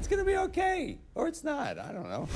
It's gonna be okay. Or it's not. I don't know.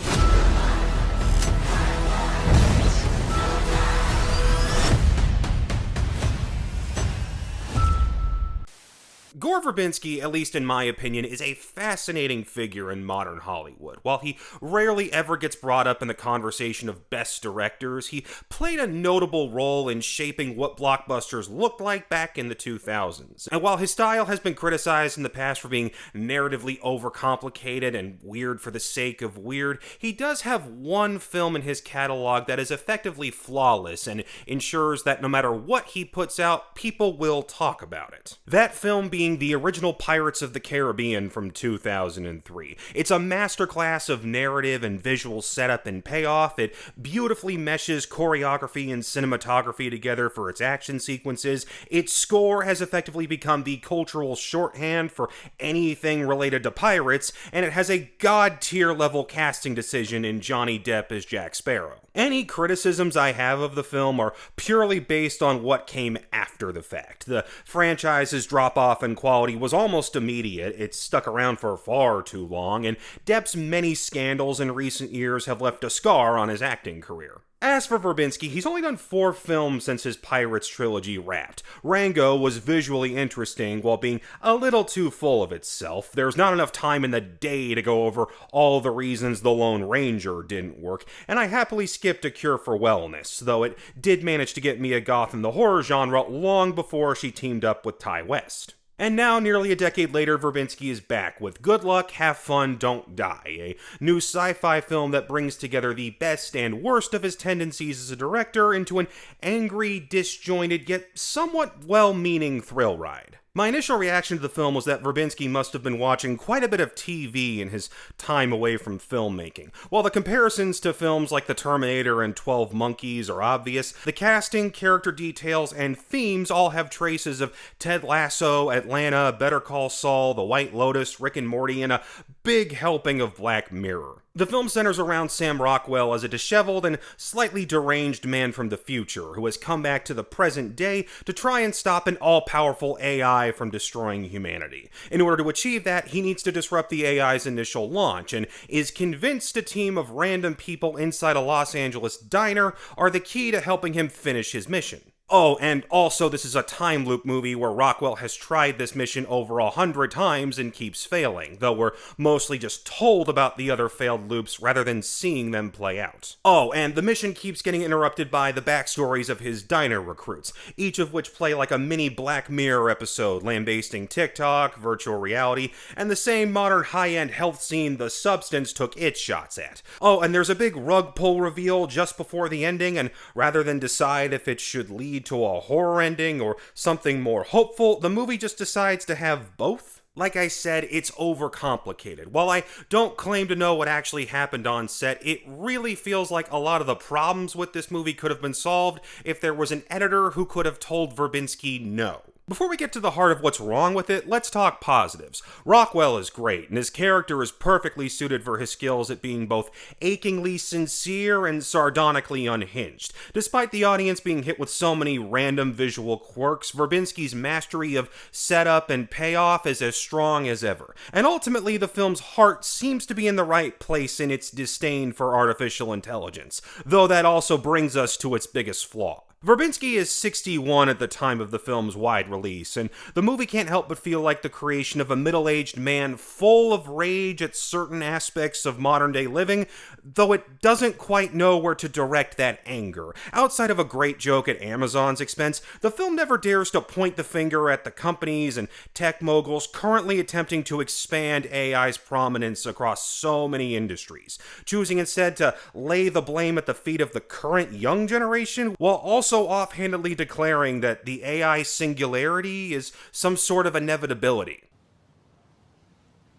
Gore Verbinski, at least in my opinion, is a fascinating figure in modern Hollywood. While he rarely ever gets brought up in the conversation of best directors, he played a notable role in shaping what blockbusters looked like back in the 2000s. And while his style has been criticized in the past for being narratively overcomplicated and weird for the sake of weird, he does have one film in his catalog that is effectively flawless and ensures that no matter what he puts out, people will talk about it. That film being the original Pirates of the Caribbean from 2003. It's a masterclass of narrative and visual setup and payoff. It beautifully meshes choreography and cinematography together for its action sequences. Its score has effectively become the cultural shorthand for anything related to pirates, and it has a god-tier level casting decision in Johnny Depp as Jack Sparrow. Any criticisms I have of the film are purely based on what came after the fact. The franchise's drop-off in quality was almost immediate, it stuck around for far too long, and Depp's many scandals in recent years have left a scar on his acting career. As for Verbinski, he's only done 4 films since his Pirates trilogy wrapped. Rango was visually interesting while being a little too full of itself. There's not enough time in the day to go over all the reasons The Lone Ranger didn't work, and I happily skipped A Cure for Wellness, though it did manage to get Mia Goth in the horror genre long before she teamed up with Ty West. And now, nearly a decade later, Verbinski is back with Good Luck, Have Fun, Don't Die, a new sci-fi film that brings together the best and worst of his tendencies as a director into an angry, disjointed, yet somewhat well-meaning thrill ride. My initial reaction to the film was that Verbinski must have been watching quite a bit of TV in his time away from filmmaking. While the comparisons to films like The Terminator and 12 Monkeys are obvious, the casting, character details, and themes all have traces of Ted Lasso, Atlanta, Better Call Saul, The White Lotus, Rick and Morty, and a big helping of Black Mirror. The film centers around Sam Rockwell as a disheveled and slightly deranged man from the future who has come back to the present day to try and stop an all-powerful AI from destroying humanity. In order to achieve that, he needs to disrupt the AI's initial launch and is convinced a team of random people inside a Los Angeles diner are the key to helping him finish his mission. Oh, and also this is a time loop movie where Rockwell has tried this mission over 100 times and keeps failing, though we're mostly just told about the other failed loops rather than seeing them play out. Oh, and the mission keeps getting interrupted by the backstories of his diner recruits, each of which play like a mini Black Mirror episode lambasting TikTok, virtual reality, and the same modern high-end health scene The Substance took its shots at. Oh, and there's a big rug pull reveal just before the ending, and rather than decide if it should lead to a horror ending or something more hopeful, the movie just decides to have both. Like I said, it's overcomplicated. While I don't claim to know what actually happened on set, it really feels like a lot of the problems with this movie could have been solved if there was an editor who could have told Verbinski no. Before we get to the heart of what's wrong with it, let's talk positives. Rockwell is great, and his character is perfectly suited for his skills at being both achingly sincere and sardonically unhinged. Despite the audience being hit with so many random visual quirks, Verbinski's mastery of setup and payoff is as strong as ever. And ultimately, the film's heart seems to be in the right place in its disdain for artificial intelligence, though that also brings us to its biggest flaw. Verbinski is 61 at the time of the film's wide release, and the movie can't help but feel like the creation of a middle-aged man full of rage at certain aspects of modern-day living, though it doesn't quite know where to direct that anger. Outside of a great joke at Amazon's expense, the film never dares to point the finger at the companies and tech moguls currently attempting to expand AI's prominence across so many industries, choosing instead to lay the blame at the feet of the current young generation, while also offhandedly declaring that the AI singularity is some sort of inevitability.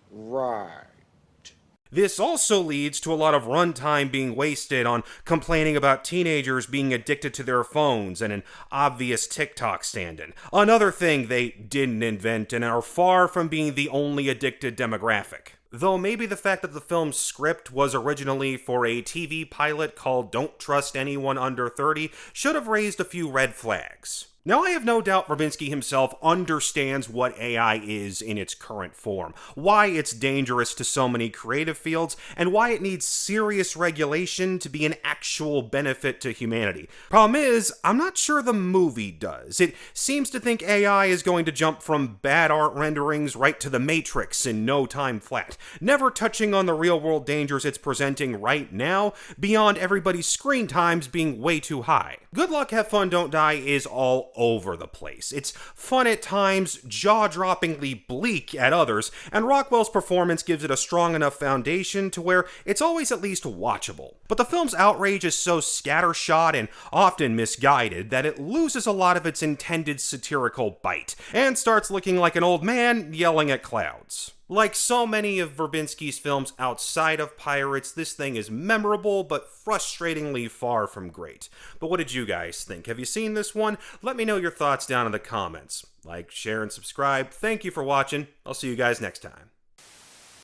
Right. This also leads to a lot of runtime being wasted on complaining about teenagers being addicted to their phones and an obvious TikTok stand-in. Another thing they didn't invent and are far from being the only addicted demographic. Though maybe the fact that the film's script was originally for a TV pilot called Don't Trust Anyone Under 30 should have raised a few red flags. Now, I have no doubt Verbinski himself understands what AI is in its current form, why it's dangerous to so many creative fields, and why it needs serious regulation to be an actual benefit to humanity. Problem is, I'm not sure the movie does. It seems to think AI is going to jump from bad art renderings right to the Matrix in no time flat, never touching on the real-world dangers it's presenting right now, beyond everybody's screen times being way too high. Good Luck, Have Fun, Don't Die is all over the place. It's fun at times, jaw-droppingly bleak at others, and Rockwell's performance gives it a strong enough foundation to where it's always at least watchable. But the film's Outrage is so scattershot and often misguided that it loses a lot of its intended satirical bite, and starts looking like an old man yelling at clouds. Like so many of Verbinski's films outside of Pirates, this thing is memorable but frustratingly far from great. But what did you guys think? Have you seen this one? Let me know your thoughts down in the comments. Like, share, and subscribe. Thank you for watching. I'll see you guys next time.